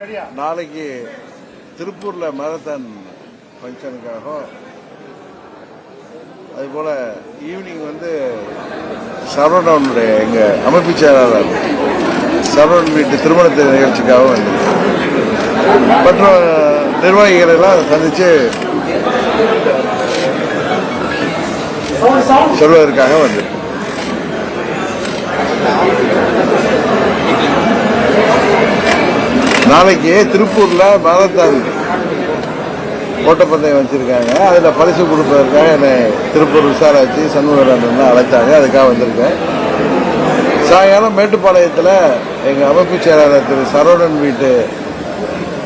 நாளைக்கு திருப்பூர்ல மாரத்தான் ஃபங்க்ஷனுக்காக அதுபோல ஈவினிங் சரவணனுடைய எங்க அமைப்பு செயலாளர் சரவணன் வீட்டு திருமண நிகழ்ச்சிக்காக வந்து மற்ற நிர்வாகிகள் எல்லாம் சந்திச்சு சொல்வதற்காக வந்து நாளைக்கு திருப்பூர்ல மாரத்தான் ஓட்டப்பந்தயம் வச்சிருக்காங்க. அதுல பரிசு கொடுப்பதற்காக என்னை திருப்பூர் விசாராட்சி சண்முகரன் அழைத்தாங்க. அதுக்காக வந்திருக்கேன். சாயங்காலம் மேட்டுப்பாளையத்தில் எங்க அமைப்பு செயலாளர் திரு சரவணன் வீட்டு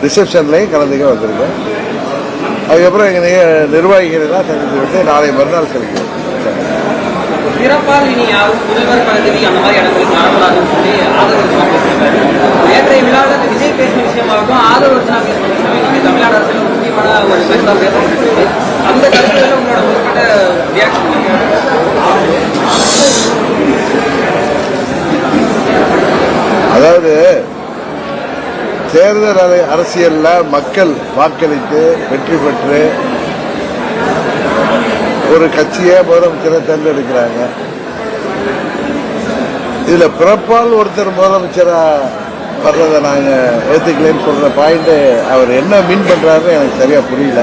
ரிசப்ஷன்லையும் கலந்துக்க வந்திருக்கேன். அதுக்கப்புறம் எங்க நிர்வாகிகள் எல்லாம் சந்தித்து விட்டு நாளை மறுநாள் செல்கிறேன். சிறப்பாக இனி யாரும் முதல்வர் பதவி அந்த மாதிரி இடங்களுக்கு வரக்கூடாதுன்னு சொல்லி நேற்றைய விழாவில் விஜய் பேசின விஷயமாகட்டும் ஆதரவர்ஜனா பேசின விஷயமே இன்னைக்கு தமிழ்நாடு அரசியல் முக்கியமான ஒரு கருத்தாக பேசப்பட்டிருக்கு. அந்த கருத்துல உங்களோட குறிப்பிட்ட ரியாக்ஷன்? அதாவது தேர்தல் அரசியல்ல மக்கள் வாக்களித்து வெற்றி பெற்று ஒரு கட்சியை முதலமைச்சரை தேர்ந்தெடுக்கிறாங்க. இதுல பிறப்பால் ஒருத்தர் முதலமைச்சரா வர்றதை நாங்க ஏத்துக்கலன்னு சொல்ற பாயிண்ட் அவர் என்ன மீன் பண்றாருன்னு எனக்கு சரியா புரியல.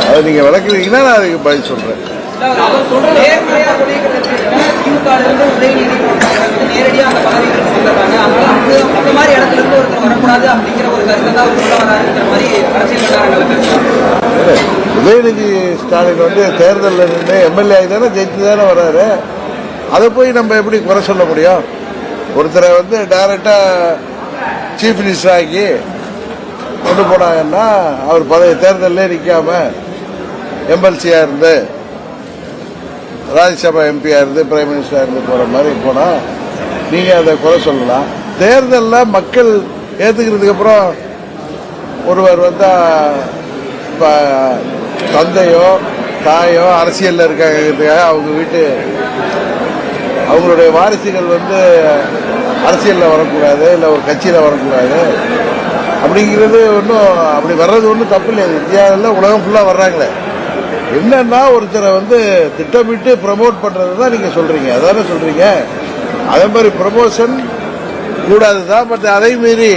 அதை நீங்க விளக்குறீங்கன்னா நான் அதுக்கு பதில் சொல்றேன். உதயநிதி ஸ்டாலின் தேர்தலில் நின்று எம்எல்ஏ தானே ஜெயிச்சு தானே வர்றாரு. அதை போய் நம்ம எப்படி குறை சொல்ல முடியும்? ஒருத்தரை டைரக்டா சீஃப் மினிஸ்டர் ஆக்கி கொண்டு போனாங்கன்னா அவர் பதவி தேர்தலே நிற்காம எம்எல்சியா இருந்து ராஜ்யசபா எம்பியா இருந்து பிரைம் மினிஸ்டரா இருந்து போற மாதிரி போனா நீங்க அதை குறை சொல்லலாம். தேர்தலில் மக்கள் ஏத்துக்கிறதுக்கு அப்புறம் ஒருவர் தந்தையோ தாயோ அரசியல்ல இருக்காங்க, அவங்க வீட்டு அவங்களுடைய வாரிசுகள் அரசியல்ல வரக்கூடாது, இல்ல ஒரு கட்சியில வரக்கூடாது அப்படிங்கிறது ஒன்றும் அப்படி வர்றது ஒன்றும் தப்பு இல்லை. இந்தியாவில் உலகம் ஃபுல்லா வர்றாங்களே. என்னன்னா ஒருத்தரை திட்டமிட்டு ப்ரமோட் பண்றதுதான் நீங்க சொல்றீங்க, அதான சொல்றீங்க. அதே மாதிரி ப்ரமோஷன் கூடாதுதான். பட் அதை மீறி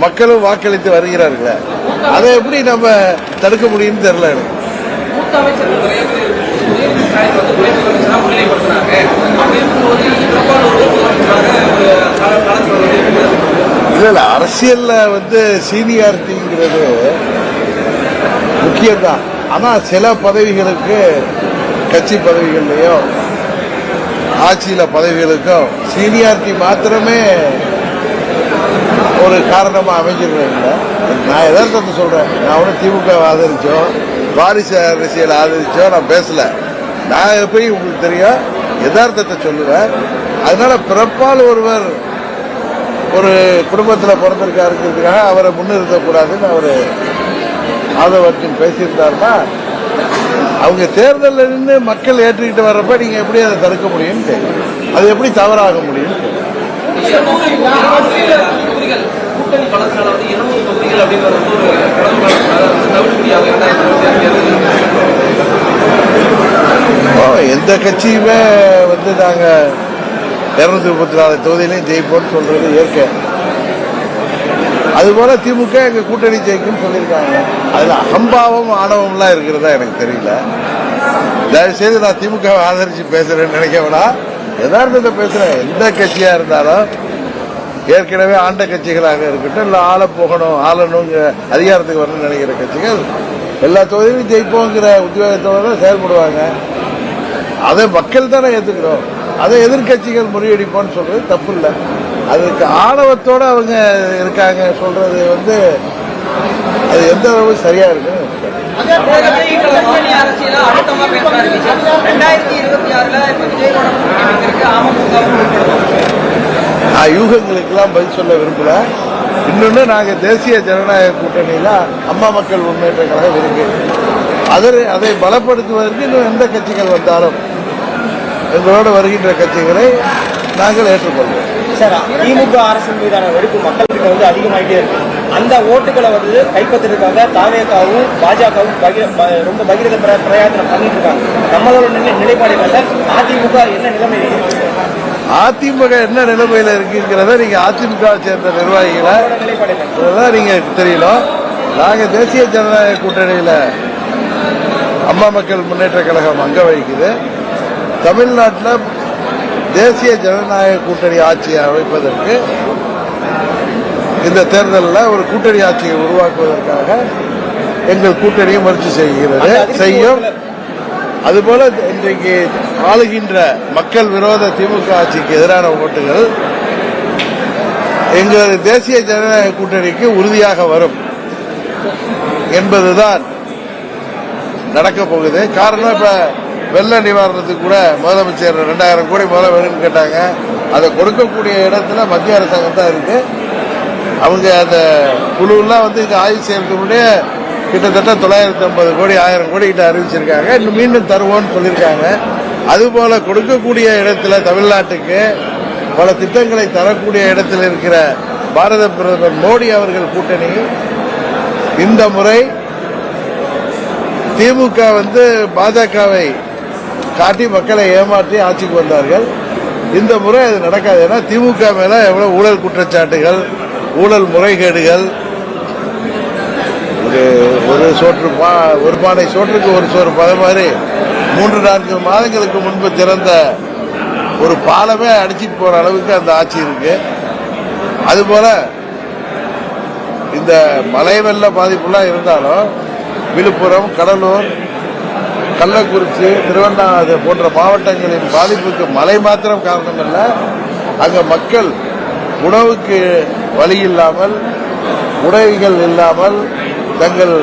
மக்களும் வாக்களித்து வருகிறார்களே, அதை எப்படி நம்ம தடுக்க முடியும்னு தெரியல எனக்கு. இல்ல அரசியல்ல சீனியாரிட்டிங்கிறது முக்கியம்தான். ஆனா சில பதவிகளுக்கு கட்சி பதவிகள்லயோ ஆட்சியில பதவிகளுக்கோ சீனியாரிட்டி மாத்திரமே ஒரு காரணமா அமைஞ்சிருக்க. நான் எதார்த்தத்தை சொல்றேன். நான் ஒன்னும் திமுக ஆதரிச்சோ வாரிசு அரசியல் ஆதரிச்சோ நான் பேசல. நான் போய் உங்களுக்கு தெரியும் யதார்த்தத்தை சொல்லுவேன். அதனால பிறப்பால் ஒருவர் ஒரு குடும்பத்தில் பிறந்திருக்காருக்கிறதுக்காக அவரை முன்னிறுத்தக்கூடாதுன்னு அவரு ஆதவர்ஜன் பேசியிருந்தாருன்னா அவங்க தேர்தலில் நின்று மக்கள் ஏற்றுக்கிட்டு வர்றப்ப நீங்க எப்படி அதை தடுக்க முடியும்னு தெரியும். அது எப்படி தவறாக முடியும்? எந்த கட்சியுமே நாங்க 234 தொகுதியிலையும் ஜெயிப்போம்னு சொல்றது இயற்கை. அதுபோல திமுக எங்க கூட்டணி ஜெயிக்கும் சொல்லியிருக்காங்க. அதுல அகம்பாவம் ஆணவம்லாம் இருக்கிறதா எனக்கு தெரியல. தயவுசெய்து நான் திமுக ஆதரிச்சு பேசுறேன்னு நினைக்க வேணாம். யதார்த்தத்தை பேசுறேன். எந்த கட்சியா இருந்தாலும் ஏற்கனவே ஆண்ட கட்சிகளாக இருக்கட்டும், இல்ல ஆளணும் அதிகாரத்துக்கு வரணும்னு நினைக்கிற கட்சிகள் எல்லா தொகுதியிலும் ஜெயிப்போங்கிற உத்தியோகத்தோட தான் செயல்படுவாங்க. அதை மக்கள் தானே ஏத்துக்கிறோம். அதை எதிர்கட்சிகள் முறியடிப்போம்னு சொல்றது தப்பு இல்லை. அதுக்கு ஆணவத்தோட அவங்க இருக்காங்க சொல்றது அது எந்த அளவு சரியா இருக்கு? நான் யூகங்களுக்கெல்லாம் பதில் சொல்ல விரும்பல. இன்னொன்னு நாங்க தேசிய ஜனநாயக கூட்டணியில அம்மா மக்கள் முன்னேற்ற கழகம் இருக்கு. அதை பலப்படுத்துவதற்கு இன்னும் எந்த கட்சிகள் வந்தாலும் எங்களோட வருகின்ற கட்சிகளை நாங்கள் ஏற்றுக்கொள்வோம். திமுக அரசின் மீதான வெறுப்பு மக்கள்கிட்ட அதிகமாகிட்டே இருக்கு. அந்த ஓட்டுகளை வந்து கைப்பற்றுறதுக்காக தாவேகாவும் பாஜகவும் ரொம்ப பகிரத பிரயாசனம் பண்ணிட்டு இருக்காங்க. நம்மளோட நிலைப்பாடு என்ன? அதிமுக என்ன நிலைமையில இருக்கு? அதிமுக என்ன நிலைமையில இருக்குங்கிறத நீங்க அதிமுக சேர்ந்த நிர்வாகிகளை நீங்க தெரியணும். நாங்க தேசிய ஜனநாயக கூட்டணியில அம்மா மக்கள் முன்னேற்ற கழகம் அங்க வகிக்குது. தமிழ்நாட்டில் தேசிய ஜனநாயக கூட்டணி ஆட்சியை அமைப்பதற்கு இந்த தேர்தலில் ஒரு கூட்டணி ஆட்சியை உருவாக்குவதற்காக எங்கள் கூட்டணியை முயற்சி செய்யும். அதுபோல இன்றைக்கு ஆளுகின்ற மக்கள் விரோத திமுக ஆட்சிக்கு எதிரான ஓட்டுகள் எங்களது தேசிய ஜனநாயக கூட்டணிக்கு உறுதியாக வரும் என்பதுதான் நடக்கப் போகுது. காரணம், இப்ப வெள்ள நிவாரணத்துக்கு கூட முதலமைச்சர் 2000 கோடி முதல்ல வேணும்னு கேட்டாங்க. அதை கொடுக்கக்கூடிய இடத்துல மத்திய அரசாங்கம் தான் இருக்கு. அவங்க அந்த குழுலாம் வந்து இங்க ஆய்வு செய்யறதுக்குள்ளே கிட்டத்தட்ட 950 கோடி 1000 கோடி கிட்ட அறிவிச்சிருக்காங்க. இன்னும் மீண்டும் தருவோம்னு சொல்லியிருக்காங்க. அதுபோல கொடுக்கக்கூடிய இடத்துல தமிழ்நாட்டுக்கு பல திட்டங்களை தரக்கூடிய இடத்தில் இருக்கிற பாரத பிரதமர் மோடி அவர்கள் கூட்டணி இந்த முறை திமுக வந்து பாஜகவை காட்டி மக்களை ஏமாற்றி ஆட்சிக்கு வந்தார்கள். இந்த முறை அது நடக்காது. ஏன்னா திமுக மேல எவ்வளவு ஊழல் குற்றச்சாட்டுகள், ஊழல் முறைகேடுகள், ஒரு பானை சோற்றுக்கு ஒரு சோறு பத மாதிரி 3-4 மாதங்களுக்கு முன்பு திறந்த ஒரு பாலமே அடிச்சிட்டு போற அளவுக்கு அந்த ஆட்சி இருக்கு. அதுபோல இந்த மழை வெள்ள பாதிப்புலாம் இருந்தாலும் விழுப்புரம், கடலூர், கள்ளக்குறிச்சி, திருவண்ணாமலை போன்ற மாவட்டங்களின் பாதிப்புக்கு மழை மாத்திரம் காரணம் அல்ல. அங்க மக்கள் உணவுக்கு வழி இல்லாமல், உடைகள் இல்லாமல் தங்கள்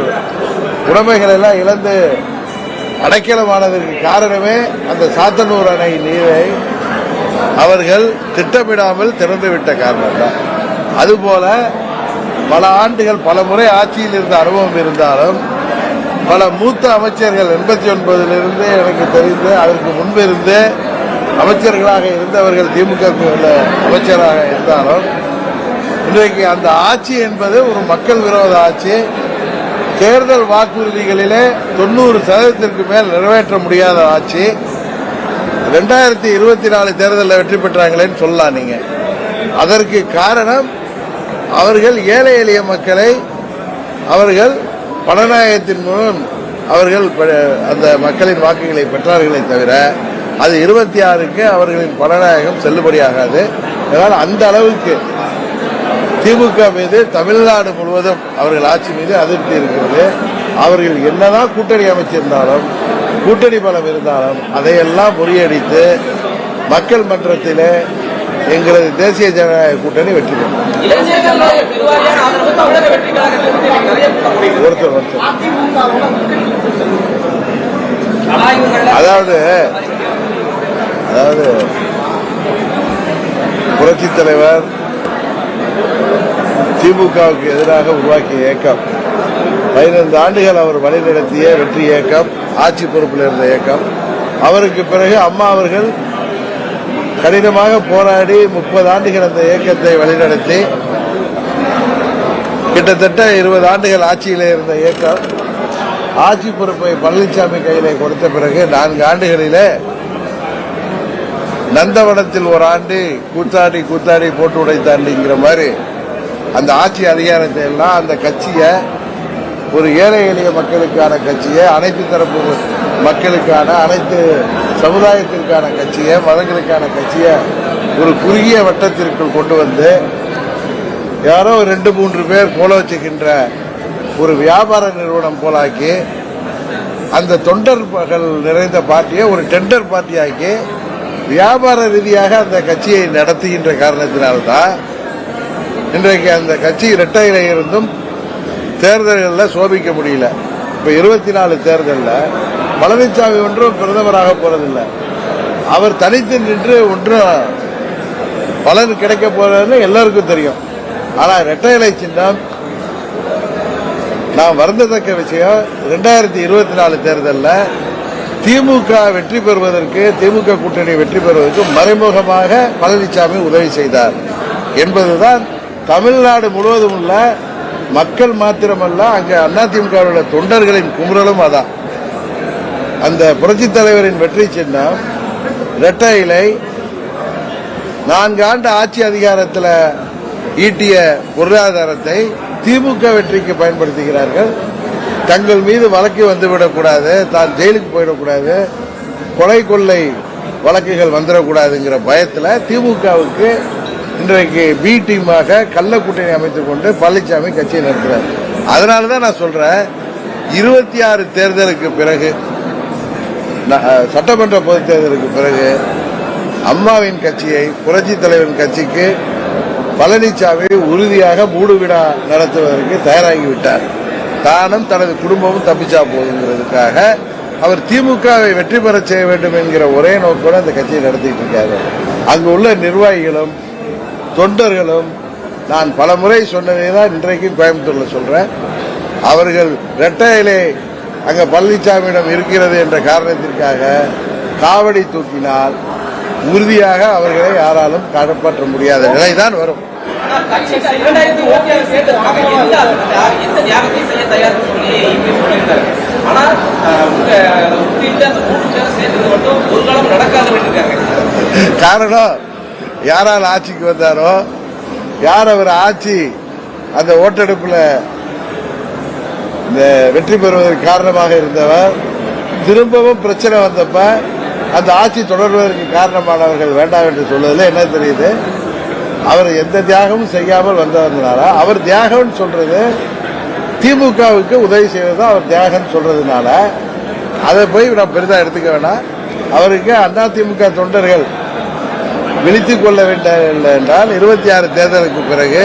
உடைமைகள் எல்லாம் இழந்து அடைக்கலமானதற்கு காரணமே அந்த சாத்தனூர் அணை நீரை அவர்கள் திட்டமிடாமல் திறந்துவிட்ட காரணம் தான். அதுபோல பல ஆண்டுகள் பல முறை ஆட்சியில் இருந்த அனுபவம் இருந்தாலும் பல மூத்த அமைச்சர்கள் 89 எனக்கு தெரிந்து அதற்கு முன்பு இருந்து அமைச்சர்களாக இருந்தவர்கள் திமுக அமைச்சராக இருந்தாலும் இன்றைக்கு அந்த ஆட்சி என்பது ஒரு மக்கள் விரோத ஆட்சி. தேர்தல் வாக்குறுதிகளிலே 90% மேல் நிறைவேற்ற முடியாத ஆட்சி. 2024 தேர்தலில் வெற்றி பெற்றாங்களேன்னு சொல்லலாம் நீங்க. அதற்கு காரணம் அவர்கள் ஏழை எளிய மக்களை அவர்கள் பணநாயகத்தின் மூலம் அவர்கள் அந்த மக்களின் வாக்குகளை பெற்றார்களே தவிர அது 26க்கு அவர்களின் பணநாயகம் செல்லுபடியாகாது. அதனால் அந்த அளவுக்கு திமுக மீது தமிழ்நாடு முழுவதும் அவர்கள் ஆட்சி மீது அதிருப்தி இருக்கிறது. அவர்கள் என்னதான் கூட்டணி அமைச்சிருந்தாலும், கூட்டணி பலம் இருந்தாலும் அதையெல்லாம் முறியடித்து மக்கள் மன்றத்திலே எங்களது தேசிய ஜனநாயக கூட்டணி வெற்றி பெறும். அதாவது புரட்சித் தலைவர் திமுகவுக்கு எதிராக உருவாக்கிய இயக்கம் 15 ஆண்டுகள் அவர் வழிநடத்திய வெற்றி இயக்கம், ஆட்சி பொறுப்பில் இருந்த இயக்கம். அவருக்கு பிறகு அம்மா அவர்கள் கடினமாக போராடி 30 ஆண்டுகள் அந்த இயக்கத்தை வழிநடத்தி கிட்டத்தட்ட 20 ஆண்டுகள் ஆட்சியிலே இருந்த இயக்கம் ஆட்சி பொறுப்பை பழனிசாமி கையிலே கொடுத்த பிறகு 4 ஆண்டுகளிலே நந்தவனத்தில் ஒரு ஆண்டு கூத்தாடி போட்டு உடைத்தாண்டிங்கிற மாதிரி அந்த ஆட்சி அதிகாரத்தை எல்லாம் அந்த கட்சியை ஒரு ஏழை எளிய மக்களுக்கான கட்சியை, அனைத்து தரப்பு மக்களுக்கான, அனைத்து சமுதாயத்திற்கான கட்சியை, மதங்களுக்கான கட்சியை ஒரு குறுகிய வட்டத்திற்குள் கொண்டு வந்து யாரோ 2-3 பேர் போல வச்சுக்கின்ற ஒரு வியாபார நிறுவனம் போலாக்கி அந்த தொண்டர்கள் நிறைந்த பார்ட்டியை ஒரு டெண்டர் பார்ட்டியாக்கி வியாபார ரீதியாக அந்த கட்சியை நடத்துகின்ற காரணத்தினால்தான் இன்றைக்கு அந்த கட்சி இரட்டையில இருந்தும் தேர்தல்களில் சோபிக்க முடியல. இப்ப 24 தேர்தலில் பழனிசாமி ஒன்றும் பிரதமராக போறதில்லை. அவர் தனித்து நின்று ஒன்றும் பலன் கிடைக்க போறதுன்னு எல்லாருக்கும் தெரியும். ஆனா இரட்டையிலை சின்னம் நான் வருந்தத்தக்க விஷயம். 2024 தேர்தலில் திமுக வெற்றி பெறுவதற்கு, திமுக கூட்டணி வெற்றி பெறுவதற்கு மறைமுகமாக பழனிசாமி உதவி செய்தார் என்பதுதான் தமிழ்நாடு முழுவதும் உள்ள மக்கள் மாத்திரமல்ல, அங்க அதிமுக தொண்டர்களின் குமுறலும் அதான். அந்த புரட்சி தலைவரின் வெற்றி சின்னம் இரட்டை இலை. 4 ஆண்டு ஆட்சி அதிகாரத்தில் ஈட்டிய பொருளாதாரத்தை திமுக வெற்றிக்கு பயன்படுத்துகிறார்கள். தங்கள் மீது வழக்கு வந்துவிடக்கூடாது, தான் ஜெயிலுக்கு போயிடக்கூடாது, கொலை கொள்ளை வழக்குகள் வந்துடக்கூடாதுங்கிற பயத்தில் திமுகவுக்கு இன்றைக்கு பி டீமாக கள்ள கூட்டணி அமைத்துக் கொண்டு பழனிசாமி கட்சியை நடத்துறார். அதனாலதான் நான் சொல்றேன், 26 தேர்தலுக்கு பிறகு, சட்டமன்ற பொதுத் தேர்தலுக்கு பிறகு அம்மாவின் கட்சியை, புரட்சி தலைவரின் கட்சிக்கு பழனிசாமி உறுதியாக மூடுவிழா நடத்துவதற்கு தயாராகிவிட்டார். தானும் தனது குடும்பமும் தப்பிச்சா போதுங்கிறதுக்காக அவர் திமுகவை வெற்றி பெற செய்ய வேண்டும் என்கிற ஒரே நோக்கோடு அந்த கட்சியை நடத்திட்டு இருக்காரு. அங்கு உள்ள நிர்வாகிகளும் தொண்டர்களும் நான் பல முறை சொன்னதை தான் இன்றைக்கும் கோயம்புத்தூர்ல சொல்றேன். அவர்கள் இரட்டை இலை அங்க பழனிசாமியிடம் இருக்கிறது என்ற காரணத்திற்காக காவடி தூக்கினால் உறுதியாக அவர்களை யாராலும் காப்பாற்ற முடியாத நிலைதான் வரும். காரணம், யாரால் ஆட்சிக்கு வந்தாரோ, யார் அவர் ஆட்சி அந்த ஓட்டெடுப்புல வெற்றி பெறுவதற்கு காரணமாக இருந்தவர், திரும்பவும் பிரச்சனை வந்தப்ப அந்த ஆட்சி தொடர்வதற்கு காரணமானவர்கள் வேண்டாம் என்று சொல்வதில் என்ன தெரியுது? அவர் எந்த தியாகமும் செய்யாமல் வந்தவர்களால, அவர் தியாகம் சொல்றது திமுகவுக்கு உதவி செய்வதுதான் அவர் தியாகம் சொல்றதுனால அதை போய் நான் பெரிதா எடுத்துக்க வேண்டாம். அவருக்கு அதிமுக தொண்டர்கள் விழித்துக் கொள்ள வேண்டிய என்றால் 26 தேர்தலுக்கு பிறகு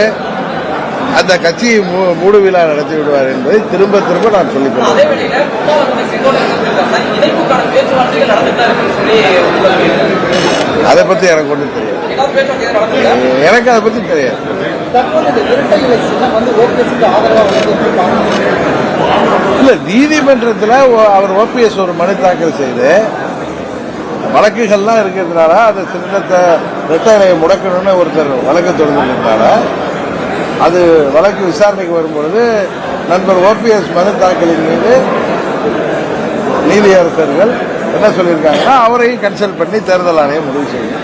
அந்த கட்சியை மூடு விழா நடத்தி விடுவார் என்பதை திரும்ப திரும்ப நான் சொல்லிக்கிறேன். அதை பத்தி எனக்கு ஒன்றும் தெரியாது. எனக்கு அதை பத்தி தெரியாது. இல்ல, நீதிமன்றத்தில் அவர் ஓபிஎஸ் ஒரு மனு தாக்கல் செய்து வழக்குகள்லாம் இருக்கிறதுனால அந்த சின்னத்தை இரட்டை இலையை முடக்கணும்னு ஒருத்தர் வழக்கு தொடர்ந்ததுனால அது வழக்கு விசாரணைக்கு வரும்பொழுது நண்பர் ஓபிஎஸ் மனு தாக்கலின் மீது நீதியரசர்கள் என்ன சொல்லியிருக்காங்கன்னா, அவரையும் கன்சல்ட் பண்ணி தேர்தல் ஆணையம் முடிவு செய்யும்.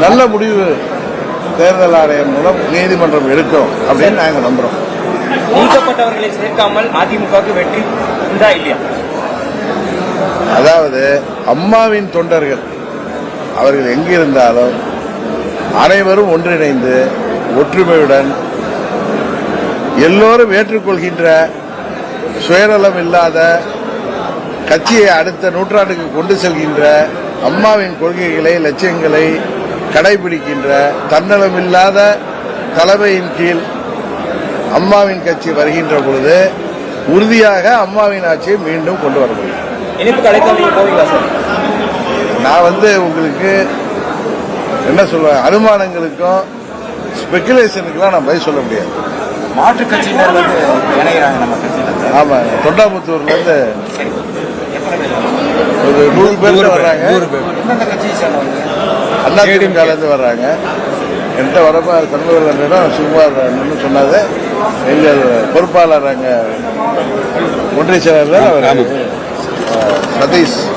நல்ல முடிவு தேர்தல் ஆணையம் மூலம் நீதிமன்றம் எடுக்கும் அப்படின்னு நாங்கள் நம்புறோம். நீக்கப்பட்டவர்களை சேர்க்காமல் அதிமுகவுக்கு வெற்றி உண்டா இல்லையா? அதாவது அம்மாவின் தொண்டர்கள் அவர்கள் எங்கிருந்தாலும் அனைவரும் ஒன்றிணைந்து ஒற்றுமையுடன் எல்லோரும் ஏற்றுக்கொள்கின்ற சுயநலம் இல்லாத கட்சியை அடுத்த நூற்றாண்டுக்கு கொண்டு செல்கின்ற அம்மாவின் கொள்கைகளை, லட்சியங்களை கடைபிடிக்கின்ற தன்னலமில்லாத தலைமையின் கீழ் அம்மாவின் கட்சி வருகின்ற பொழுது உறுதியாக அம்மாவின் ஆட்சியை மீண்டும் கொண்டு வர முடியும். நான் உங்களுக்கு என்ன சொல்றேன், அனுமானங்களுக்கும் ஸ்பெகுலேஷனுக்கெல்லாம் நான் பதில் சொல்ல முடியாது. மாற்று கட்சியினர் இணைகிறாங்க நம்ம கட்சியில. ஆமா, தொண்டாமுத்தூர்ல இருந்து ஒரு 100 பேர் வர்றாங்க. அதிமுகல இருந்து வர்றாங்க. என்கிட்ட வரப்ப சண்முகம் சுகுமார் சொன்னது, எங்கள் பொறுப்பாளர் அங்க ஒன்றிய செயலாளர் அவர்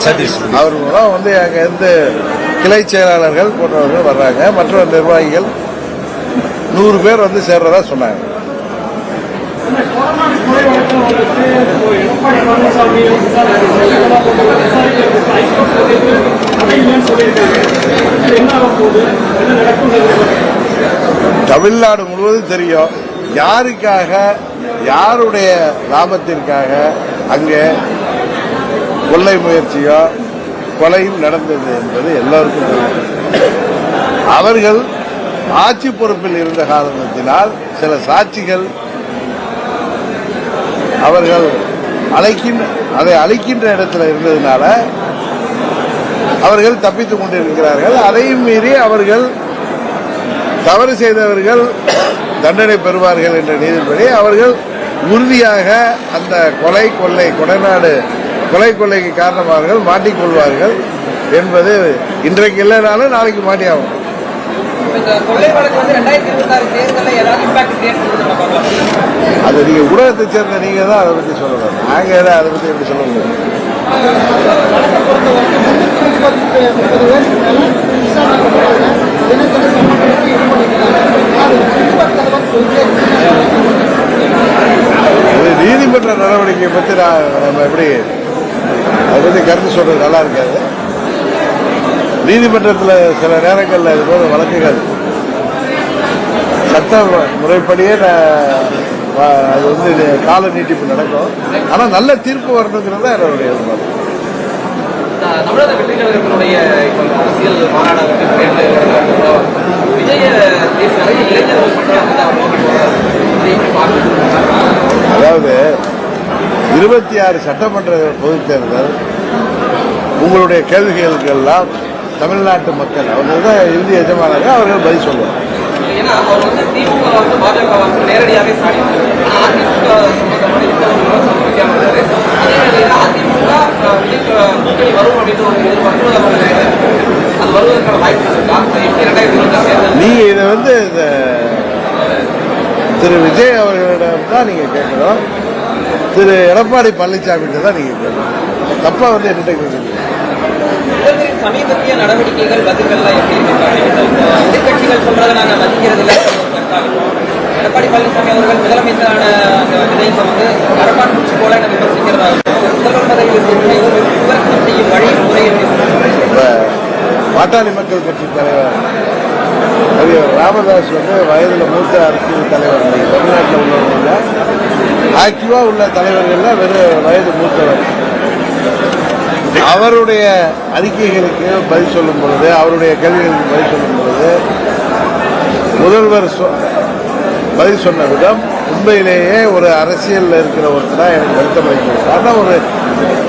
சதீஷ் அவர் மூலம் அங்க இருந்து கிளை செயலாளர்கள் போன்றவர்கள் வர்றாங்க. மற்ற நிர்வாகிகள் 100 பேர் சேர்றதா சொன்னாங்க. தமிழ்நாடு முழுவதும் தெரியும் யாருக்காக, யாருடைய லாபத்திற்காக அங்கே கொள்ளை முயற்சியோ கொலையும் நடந்தது என்பது எல்லோருக்கும் தெரியும். அவர்கள் ஆட்சி பொறுப்பில் இருந்த காரணத்தினால் சில சாட்சிகள் அவர்கள் அதை அழைக்கின்ற இடத்துல இருந்ததுனால அவர்கள் தப்பித்துக் கொண்டிருக்கிறார்கள். அதையும் மீறி அவர்கள் தவறு செய்தவர்கள் தண்டனை பெறுவார்கள் என்ற நீதிபடி அவர்கள் உறுதியாக அந்த கொலை கொள்ளை கொடைநாடு கொலை கொள்ளைக்கு காரணமானவர்கள் மாட்டிக்கொள்வார்கள் என்பது இன்றைக்கு இல்லைனாலும் நாளைக்கு மாட்டியாகும். இந்த கொள்ளை வழக்கு வந்து 2026 தேர்தலில் ஏதாவது இம்பாக்ட் கிரியேட் பண்ணுறது நம்ம பார்க்கலாம். அது நீங்க ஊடகத்தை சேர்ந்த நீங்க தான் அதை பத்தி சொல்லணும். நாங்க அதை பத்தி எப்படி சொல்ல முடியும்? இது நீதிமன்ற நடவடிக்கையை பத்தி நம்ம எப்படி அதை பத்தி கருத்து சொல்றது நல்லா இருக்காது. நீதிமன்றத்தில் சில நேரங்களில் இது போல வழக்குகள் சட்ட முறைப்படியே அது வந்து கால நீட்டிப்பு நடக்கும். ஆனால் நல்ல தீர்ப்பு வரணுங்கிறது தான் என்னுடைய எதிர்பார்ப்பு. தமிழக வெற்றி கழகத்தினுடைய இப்போ அரசியல் மாநாடு விஜய தேசிய இளைஞர்கள் அதாவது 26 சட்டமன்ற பொதுத் தேர்தல் உங்களுடைய கேள்விகளுக்கெல்லாம் தமிழ்நாட்டு மக்கள் அவர்கள் தான் இறுதி எஜமானங்க, அவர்கள் பதில் சொல்லுவாங்க. ஏன்னா அவர் வந்து திமுக வந்து பாஜக வந்து நேரடியாகவே சாடினார். அதிமுக சம்பந்தமான அதே வேளையில் அதிமுக கூட்டணி வரும் அப்படின்னு ஒரு எதிர்பார்ப்பு அது வருவதற்கான வாய்ப்பு இருக்கா? 2026 தேர்தல் நீங்க இதை வந்து திரு விஜய் அவர்களிடம் தான் நீங்க கேட்கணும். திரு எடப்பாடி பழனிசாமி தான் நீங்க கேட்கணும். தப்பா வந்து என்கிட்ட கேட்கணும். சமீபத்திய நடவடிக்கைகள் பதில்கள்லாம் எப்படி இருக்காங்க? எதிர்கட்சிகள் சொல்றதை நாங்கள் மதிக்கிறது இல்லை. எடப்பாடி பழனிசாமி அவர்கள் முதலமைச்சரான விஜயத்தை வந்து அரப்பான் பூச்சி போல எனக்கு விமர்சிக்கிறதா இருக்கும். முதல்வர் பதவியில் விமர்சனம் செய்யும் வழி முறை இப்ப பாட்டாளி மக்கள் கட்சி தலைவர் ராமதாஸ் வந்து வயதுல மூத்த அரசியல் தலைவர். தமிழ்நாட்டில் உள்ளவங்க ஆக்டிவா உள்ள தலைவர்கள் வெறும் வயது மூத்தவர். அவருடைய அறிக்கைகளுக்கு பதில் சொல்லும் பொழுது, அவருடைய கேள்விகளுக்கு பதில் சொல்லும் பொழுது முதல்வர் பதில் சொன்ன விதம் உண்மையிலேயே ஒரு அரசியல் இருக்கிற ஒருத்தரா எனக்கு வருத்தம் அளிக்கிறது. ஆனால் ஒரு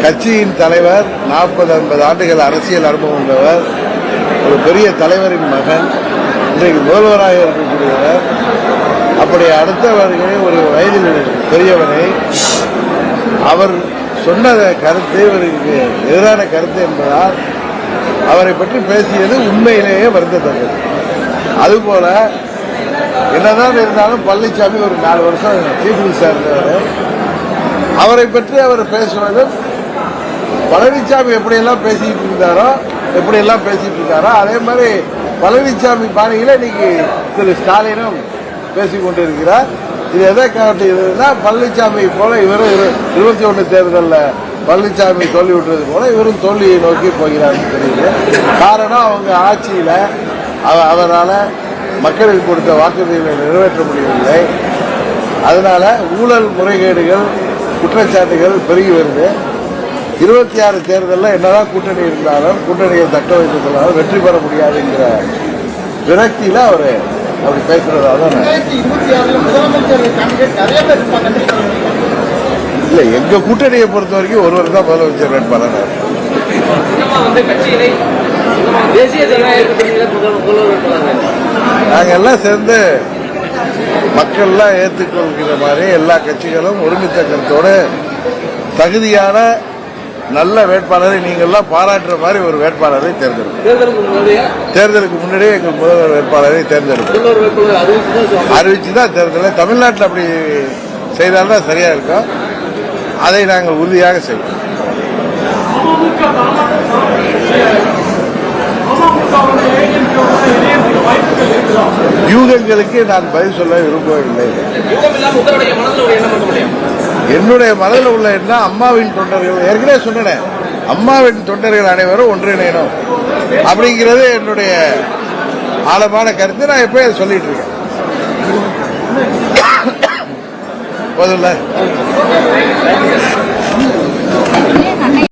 கட்சியின் தலைவர், 40-50 ஆண்டுகள் அரசியல் அனுபவம் உள்ளவர், ஒரு பெரிய தலைவரின் மகன், இன்றைக்கு முதல்வராக இருக்கக்கூடியவர், அப்படி அடுத்தவர்களை ஒரு வயதில் பெரியவரை அவர் சொன்ன கருத்து இவருக்கு எதிரான கருத்து என்பதால் அவரை பற்றி பேசியது உண்மையிலேயே வருந்தத்தக்கது. அதுபோல என்னதான் இருந்தாலும் பழனிசாமி ஒரு 4 வருஷம் சீஃப் மினிஸ்டர் இருந்தவர். அவரை பற்றி அவர் பேசுவதும் பழனிசாமி எப்படியெல்லாம் பேசிட்டு இருந்தாரோ, எப்படியெல்லாம் பேசிட்டு இருக்காரோ அதே மாதிரி பழனிசாமி பாணியில இன்னைக்கு திரு ஸ்டாலினும் பேசிக் கொண்டிருக்கிறார். இது எதை காட்டுகிறதுனா, பழனிசாமி போல இவரும் 21 தேர்தலில் பழனிசாமி தோல்வி விட்டுறது போல இவரும் தோல்வியை நோக்கி போகிறார்னு தெரியுது. காரணம், அவங்க ஆட்சியில் அவரால் மக்களுக்கு கொடுத்த வாக்குறுதிகளை நிறைவேற்ற முடியவில்லை. அதனால ஊழல் முறைகேடுகள் குற்றச்சாட்டுகள் பெருகி வருது. 26 தேர்தலில் என்னதான் கூட்டணி இருந்தாலும் கூட்டணியை தக்க வைத்துக் கொள்ளாலும் வெற்றி பெற முடியாதுங்கிற விரக்தியில அவர் அப்படி பேசுறதா தான். இல்ல, எங்க கூட்டணியை பொறுத்த வரைக்கும் ஒருவர் தான் முதலமைச்சர் வேட்பாளர். நாங்க எல்லாம் சேர்ந்து மக்கள்லாம் ஏற்றுக்கொள்கிற மாதிரி எல்லா கட்சிகளும் ஒருமித்த கருத்தோடு தகுதியான நல்ல வேட்பாளரை நீங்கள்லாம் பாராட்டுற மாதிரி ஒரு வேட்பாளரை தேர்ந்தெடுக்கும். தேர்தலுக்கு முன்னாடியே எங்கள் முதல்வர் வேட்பாளரை தேர்ந்தெடுக்கும் அறிவிச்சுதான் தேர்தல். தமிழ்நாட்டில் அப்படி செய்தால்தான் சரியா இருக்கும். அதை நாங்கள் உறுதியாக செய்வோம். யூகங்களுக்கு நான் பதில் சொல்ல விரும்பவில்லை. என்னுடைய மனதில் உள்ள எண்ணம் அம்மாவின் தொண்டர்கள், ஏற்கனவே சொன்னேன், அம்மாவின் தொண்டர்கள் அனைவரும் ஒன்றிணையணும் அப்படிங்கிறது என்னுடைய ஆழமான கருத்து. நான் எப்பயும் சொல்லிட்டு இருக்கேன். போதும்ல.